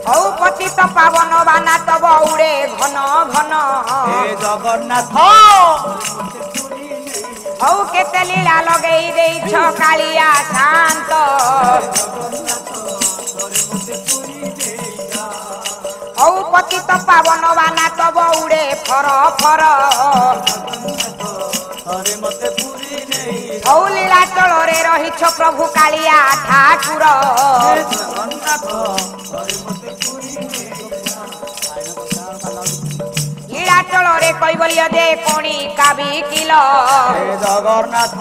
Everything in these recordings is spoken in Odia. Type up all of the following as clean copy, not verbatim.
हौ पतित पावन बाना तब उड़े घन घन हे जगन्नाथ हौ केते लीला लगेई देइछ कालिया शांत हौ पतित पावन बाना तब उड़े फर फर हौ लीला चलरे रहिछ प्रभु कालिया ठाकुर लीला चलरे कैबल्य दे कोणी काबी किल जगन्नाथ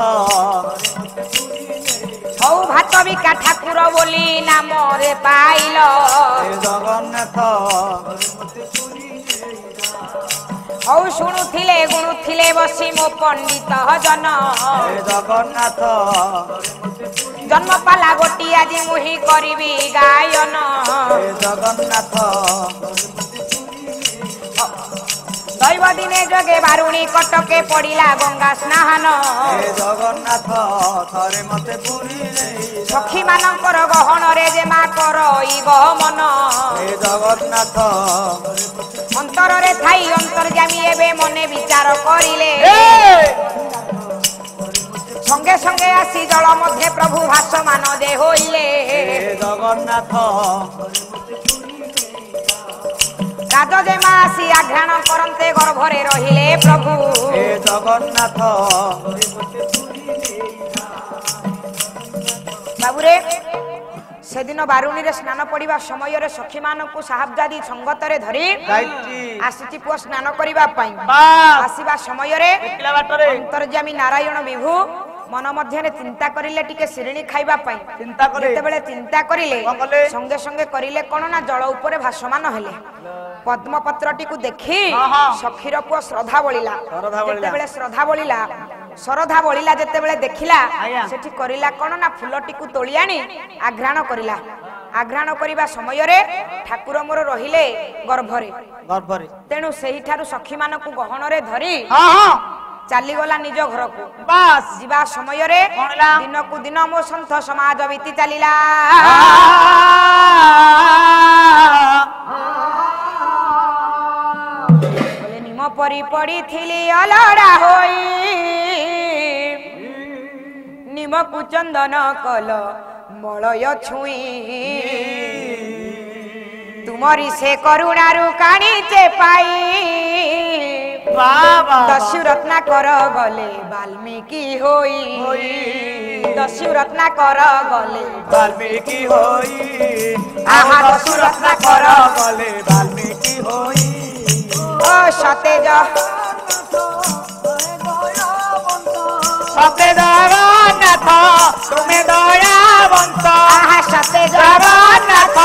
हौ भात बिका ठाकुर बोली नाम रे पाइल जगन्नाथ हौ शुणुथिले गुणुथिले बसी मो पंडित जन जगन्नाथ जन्म पाला गोटी आज मुही करिबी गायन जगन्नाथ दैव दिने जगे बारुणी कटके पड़िला गंगा स्नान जगन्नाथ थरे मते पुरी सखी मानकर गहन रे जे मा करइब मन जगन्नाथ अंतर रे थाई अंतर्यामी एबे मने विचार करिले संगे संगे आसी जल मध्य प्रभु भासमान दे होइले जगन्नाथ राजे मा आसी आघ्राण करते गर्भरे रहिले प्रभु जगन्नाथ बाबुरे सेदिन बारुणी रे स्नान पड़िबा समय रे सखी मानकु साहबजादी संगत रे धरी आसीची पुआ स्नान करिबा पई आसीबा समय रे अंतर्यामी नारायण विभु मन मध्य चिंता करिले टिके शिरिणी खाइबा पई चिंता करे जेतेबेले चिंता करिले संगे संगे करिले कोन ना जल ऊपर भासमान हेले पद्म पत्रटी को देखी सखीर पुआ श्रद्धा बलिला जेतेबेले श्रद्धा बलिला सरधा बलिला जेतेबेले देखिला सेठी करिला कोन ना फुलटी को तोली आनी आघ्राण करिला आघ्राण करिबा समय रे ठाकुर मोर रहिले गर्भरे तेनु सेही ठारु सखी मानकु गहन रे धरी चाली गला निज घर को बस जीवा समय रे दिन को दिन मो संत समाज बीती चलिला बोले निम परी पड़ी थिली अलड़ा होई निम को चंदन कल मलय छुई तुमरी से करुणारु काणी चे पाई दस्यु रत्ना कर गले वाल्मीकि होई दस्यु रत्ना कर गले वाल्मीकि होई आहा दस्यु रत्ना कर गले वाल्मीकि होई ओ सतेज सतेज जगन्नाथ तुमे दयावंत आहा सतेज जगन्नाथ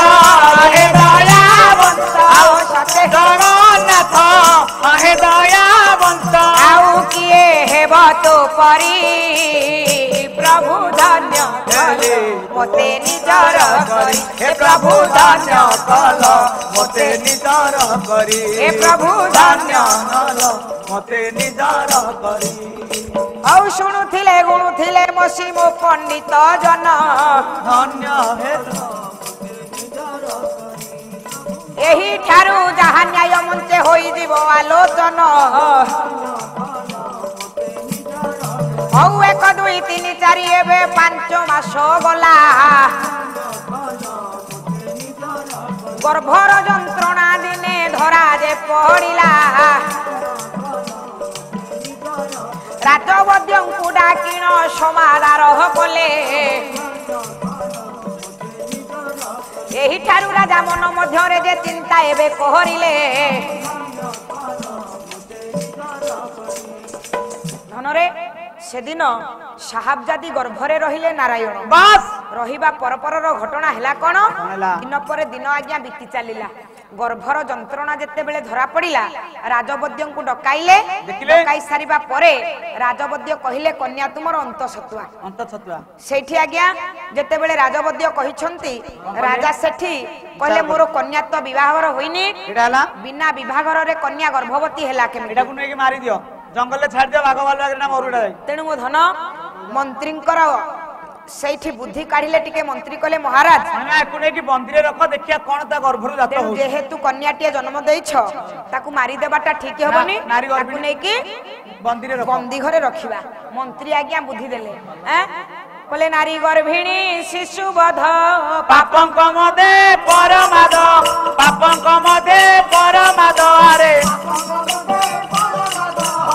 हे दयावंत आओ सतेज जगन्नाथ हे दयावंत आउ किए हेब तो परी प्रभु धन्य कले मोते निजर करी हे प्रभु धन्य कल मोते निजर करी हे प्रभु धन्य कल मोते निजर करी औ शुणुथिले गुणुथिले मसी मो पंडित जन धन्य हे एही ठारू जहा न्याय मंचे होई जीव आलोचन औ 1 2 3 4 एबे 5 मास गला गर्भर जंत्रणा दिने धरा जे पड़िला राजवद्यंकु डाकिण समादारह कले एही ठारू राजा मन मध्यरे जे चिंता एबे कहरिले धनरे सेदिन साहबजादी गर्भरे रहिले नारायण बस रहिबा परपरर घटना हैला कोन दिन पर दिन आज्ञा बीती चलिला गर्भर जंत्रणा जेते बेले धरा पड़िला राजवद्यंकु डकाइले डकाई सारिबा परे राजवद्य कहिले कन्या तुमर अंत सतुआ सेठी आज्ञा जेते बेले राजवद्य कहिसंती राजा सेठी कहले मोर कन्या तो विवाहर होइनी एडाला बिना विवाहर रे कन्या गर्भवती हैला के एडा को नेके मारी दियो जंगल ले छाड़ दियो बाघ वाला ना मरुडा तेनु मो धन मंत्रींकर ସେଇଠି ବୁଦ୍ଧି କାଢିଲେ ଟିକେ ମନ୍ତ୍ରୀ କହିଲେ ମହାରାଜ ମାନେ ଆକୁ ନେଇକି ବନ୍ଦିରେ ରଖ ଦେଖିଆ କଣ ତା ଗର୍ଭରୁ ଜାତ ତେଣୁ ହଉଛି। ଯେହେତୁ କନ୍ୟାଟିଏ ଜନ୍ମ ଦେଇଛ ତାକୁ ମାରିଦେବାଟା ଠିକ ହବନି, ନାରୀ ତାକୁ ଗର୍ଭିଣୀ ନେଇକି ବନ୍ଦିରେ ରଖ। ବନ୍ଦୀ ଘରେ ରଖିବା। ମନ୍ତ୍ରୀ ଆଜ୍ଞା ବୁଦ୍ଧି ଦେଲେ, କହିଲେ ନାରୀ ଗର୍ଭିଣୀ ଶିଶୁ ବଧ ପାପଙ୍କ ମଦେ ପରମାଦ, ପାପଙ୍କ ମଦେ ପରମାଦ ଆରେ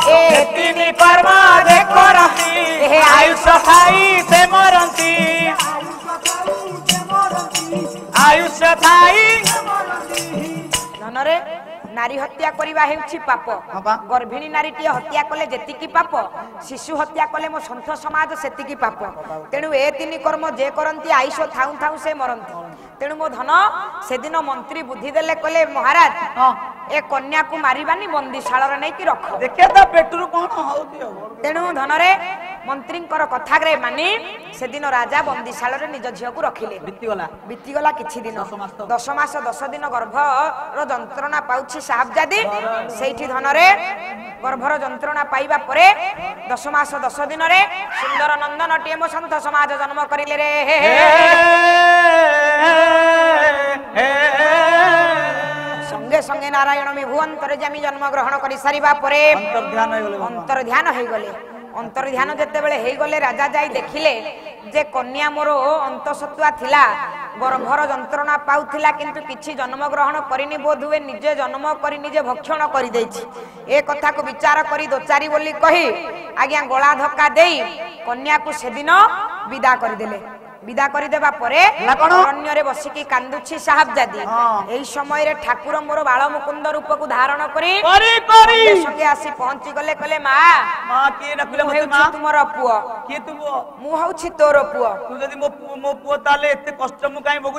ଏ ତିନି କର୍ମ ଯେ କରନ୍ତି ଆୟୁଷ ଖାଇ ସେ ମରନ୍ତି, ଆୟୁଷ ଖାଇ ଧନରେ ନାରୀ ହତ୍ୟା କରିବା ହେଉଛି ପାପ। ଗର୍ଭିଣୀ ନାରୀଟିଏ ହତ୍ୟା କଲେ ଯେତିକି ପାପ, ଶିଶୁ ହତ୍ୟା କଲେ ମୋ ସନ୍ଥ ସମାଜ ସେତିକି ପାପ। ତେଣୁ ଏ ତିନି କର୍ମ ଯେ କରନ୍ତି ଆୟୁଷ ଥାଉ ଥାଉ ସେ ମରନ୍ତି। ତେଣୁ ମୋ ଧନ ସେଦିନ ମନ୍ତ୍ରୀ ବୁଦ୍ଧି ଦେଲେ, କହିଲେ ମହାରାଜ ଏ କନ୍ୟାକୁ ମାରିବାନି, ବନ୍ଦିଶାଳରେ ନେଇକି ରଖ, ଦେଖେ ତା ପେଟରୁ କଣ ହଉଛି। ତେଣୁ ଧନରେ ମନ୍ତ୍ରୀଙ୍କର କଥାରେ ମାନି ସେଦିନ ରାଜା ବନ୍ଦିଶାଳରେ ନିଜ ଝିଅକୁ ରଖିଲେ। ବିତିଗଲା କିଛି ଦିନ, 10 ମାସ 10 ଦିନ ଗର୍ଭର ଯନ୍ତ୍ରଣା ପାଉଛି ସାହାବଜାଦି। ସେଇଠି ଧନରେ ଗର୍ଭର ଯନ୍ତ୍ରଣା ପାଇବା ପରେ 10 ମାସ 10 ଦିନରେ ସୁନ୍ଦର ନନ୍ଦନଟିଏ ମୋ ସନ୍ଥ ସମାଜ ଜନ୍ମ କରିଲେ ରେ। ସଙ୍ଗେ ସଙ୍ଗେ ନାରାୟଣ ବିଭୁ ଅନ୍ତର୍ଯାମୀ ଜନ୍ମ ଗ୍ରହଣ କରି ସାରିବା ପରେ ଅନ୍ତର୍ଧ୍ୟାନ ହେଇଗଲେ। ଅନ୍ତର୍ଧ୍ୟାନ ଯେତେବେଳେ ହେଇଗଲେ ରାଜା ଯାଇ ଦେଖିଲେ ଯେ କନ୍ୟା ମୋର ଅନ୍ତଃସତ୍ତ୍ୱା ଥିଲା, ଗର୍ଭର ଯନ୍ତ୍ରଣା ପାଉଥିଲା, କିନ୍ତୁ କିଛି ଜନ୍ମ ଗ୍ରହଣ କରିନି, ବୋଧହୁଏ ନିଜେ ଜନ୍ମ କରି ନିଜେ ଭକ୍ଷଣ କରିଦେଇଛି। ଏ କଥାକୁ ବିଚାର କରି ଦୋଚାରି ବୋଲି କହି ଆଜ୍ଞା ଗଳା ଧକ୍କା ଦେଇ କନ୍ୟାକୁ ସେଦିନ ବିଦା କରିଦେଲେ। ବିଦା କରିଦେବା ପରେ ଅରଣ୍ୟରେ ବସିକି କାନ୍ଦୁଛି ସାହାବଜାଦି। ଏହି ସମୟରେ ଠାକୁର ମୋର ବାଳ ମୁକୁନ୍ଦ ରୂପକୁ ଧାରଣ କରି ସଙ୍ଗେ ଆସି ପହଞ୍ଚି ଗଲେ। କହିଲେ ମା ତୁମର ପୁଅ, ମୁଁ ହଉଛି ତୋର ପୁଅ।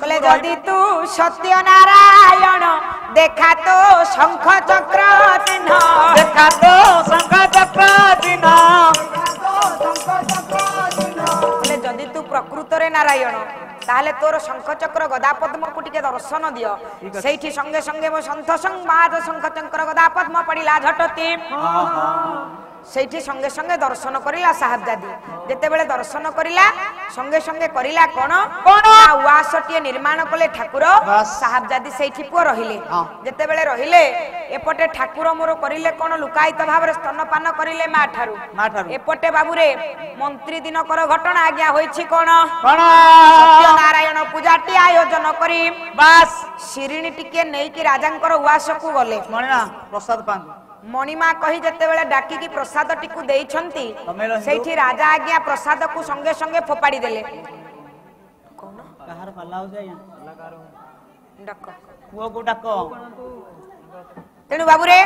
କହିଲେ ଯଦି ତୁ ସତ୍ୟ ନାରାୟଣ ଦେଖା ତ ଶଙ୍ଖ ଚକ୍ର ଚିହ୍ନ, ଦେଖା ତ ଶଙ୍ଖ ଚକ୍ର ଚିହ୍ନ। ଯଦି ତୁ ପ୍ରକୃତରେ ନାରାୟଣ ତାହେଲେ ତୋର ଶଙ୍ଖ ଚକ୍ର ଗଦା ପଦ୍ମକୁ ଟିକେ ଦର୍ଶନ ଦିଅ। ସେଇଠି ସଙ୍ଗେ ସଙ୍ଗେ ମୋ ସନ୍ଥ ସମାଜ ଶଙ୍ଖ ଚକ୍ର ଗଦା ପଦ୍ମ ପଡ଼ିଲା ଝଟତି। ସେଇଠି ସଙ୍ଗେ ସଙ୍ଗେ ଦର୍ଶନ କରିଲା ସାହାବଜାଦି। ଯେତେବେଳେ ଦର୍ଶନ କରିଲା ସଙ୍ଗେ ସଙ୍ଗେ କରିଲା କଣ ନା ଉଆସଟିଏ ନିର୍ମାଣ କଲେ ଠାକୁର। ସାହାବଜାଦି ସେଇଠି ପୁଅ ରହିଲେ। ଯେତେବେଳେ ରହିଲେ ଏପଟେ ଠାକୁର ମୋର କରିଲେ କଣ ଲୁକାୟିତ ଭାବରେ ସ୍ତନପାନ କରିଲେ ମା ଠାରୁ। ଏପଟେ ବାବୁରେ ମନ୍ତ୍ରୀ ଦିନକର ଘଟଣା ଆଜ୍ଞା ହୋଇଛି କଣ ସତ୍ୟନାରାୟଣ ପୂଜାଟି ଆୟୋଜନ କରି ବାସ୍ ଶିରିଣୀ ଟିକେ ନେଇକି ରାଜାଙ୍କର ଉଆସକୁ ଗଲେ। ପ୍ରସାଦ ପାଆନ୍ତି। ମଣିମା କହି ଯେତେବେଳେ ଡାକିକି ପ୍ରସାଦଟିକୁ ଦେଇଛନ୍ତି, ସେଇଠି ରାଜା ଆଜ୍ଞା ପ୍ରସାଦକୁ ସଙ୍ଗେ ସଙ୍ଗେ ଫୋପାଡ଼ି ଦେଲେ। ତେଣୁ ବାବୁରେ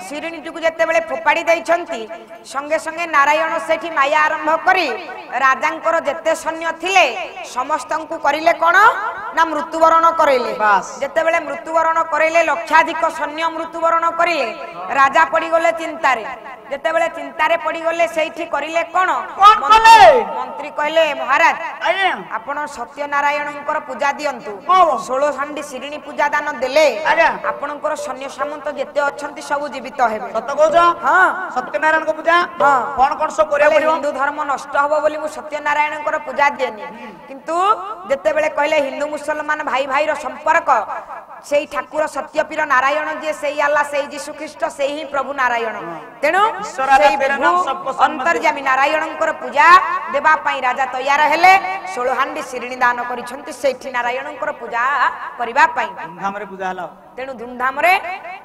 ଶିରିଣୀଟିକୁ ଯେତେବେଳେ ଫୋପାଡ଼ି ଦେଇଛନ୍ତି, ସଙ୍ଗେ ସଙ୍ଗେ ନାରାୟଣ ସେଠି ମାୟା ଆରମ୍ଭ କରି ରାଜାଙ୍କର ଯେତେ ସୈନ୍ୟ ଥିଲେ ସମସ୍ତଙ୍କୁ କରିଲେ କଣ ନା ମୃତ୍ୟୁବରଣ କରାଇଲେ। ଯେତେବେଳେ ମୃତ୍ୟୁବରଣ କରାଇଲେ ଲକ୍ଷାଧିକ ସୈନ୍ୟ ମୃତ୍ୟୁବରଣ କରିଲେ। ରାଜା ପଡ଼ିଗଲେ ଚିନ୍ତାରେ। ଯେତେବେଳେ ଚିନ୍ତାରେ ପଡ଼ିଗଲେ ସେଇଠି କରିଲେ କଣ ମନ୍ତ୍ରୀ କହିଲେ ମହାରାଜ ଆପଣ ସତ୍ୟନାରାୟଣଙ୍କର ପୂଜା ଦିଅନ୍ତୁ। 16 ହାଣ୍ଡି ଶିରିଣୀ ପୂଜା ଦାନ ଦେଲେ ଆପଣଙ୍କର ସୈନ୍ୟ ସାମନ୍ତ ଯେତେ ଅଛନ୍ତି ସବୁ ଜୀବିତ ହେବେ। ସତ କହୁଛ? ହଁ ସତ୍ୟନାରାୟଣଙ୍କ ପୂଜା କଣ କଣ ସବୁ କରିବାକୁ ପଡ଼ିବ? ହିନ୍ଦୁ ଧର୍ମ ନଷ୍ଟ ହବ ବୋଲି ମୁଁ ସତ୍ୟନାରାୟଣଙ୍କର ପୂଜା ଦିଏନି, କିନ୍ତୁ ଯେତେବେଳେ କହିଲେ ହିନ୍ଦୁ ମୁସଲମାନ ଭାଇ ଭାଇର ସମ୍ପର୍କ, ସେଇ ଠାକୁର ସତ୍ୟପୀର ନାରାୟଣ ଯିଏ ସେଇ ଆଲ୍ଲାହ, ସେଇ ଯୀଶୁ ଖ୍ରୀଷ୍ଟ, ସେଇ ହିଁ ପ୍ରଭୁ ନାରାୟଣ। ତେଣୁ ସେଇ ଅନ୍ତର୍ଯାମୀ ନାରାୟଣଙ୍କର ପୂଜା ଦେବା ପାଇଁ ରାଜା ତୟାର ହେଲେ। 16 ହାଣ୍ଡି ଶିରିଣୀ ଦାନ କରିଛନ୍ତି ସେଇଠି ନାରାୟଣଙ୍କର ପୂଜା କରିବା ପାଇଁ। ତେଣୁ ଧୁମଧାମରେ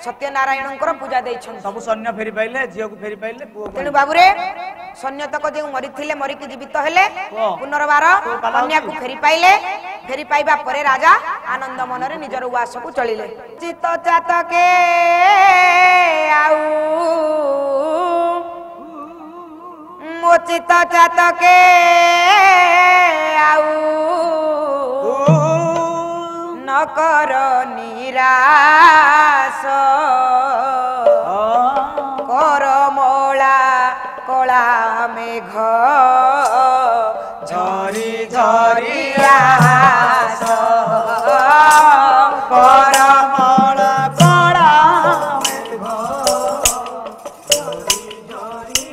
ସତ୍ୟନାରାୟଣଙ୍କର ପୂଜା ଦେଇଛନ୍ତି। ସବୁ ସୈନ୍ୟ ଫେରି ପାଇଲେ, ଝିଅକୁ ଫେରି ପାଇଲେ। ତେଣୁ ବାବୁରେ ସୈନ୍ୟତକ ଯେଉଁ ମରିଥିଲେ ମରିକି ଜୀବିତ ହେଲେ, ପୁନର୍ବାର କନ୍ୟାକୁ ଫେରି ପାଇଲେ। ଫେରି ପାଇବା ପରେ ରାଜା ଆନନ୍ଦ ମନରେ ନିଜର ଉଆସକୁ ଚଳିଲେ। ଚିତ ଚାତକେ ଆଉ ମୋ ଚିତ ଚାତକେ ଆଉ ନକର ନିରାଶ କରମଳା କଳା ମେଘ ଝରି ଝରି ଆସ କରମଳା କଳା ମେଘ ଝରି ଝରି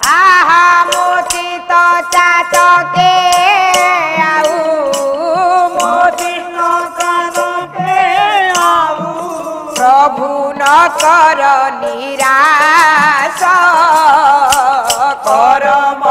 ଆହା ମୋ ଚିତ कर निराश करम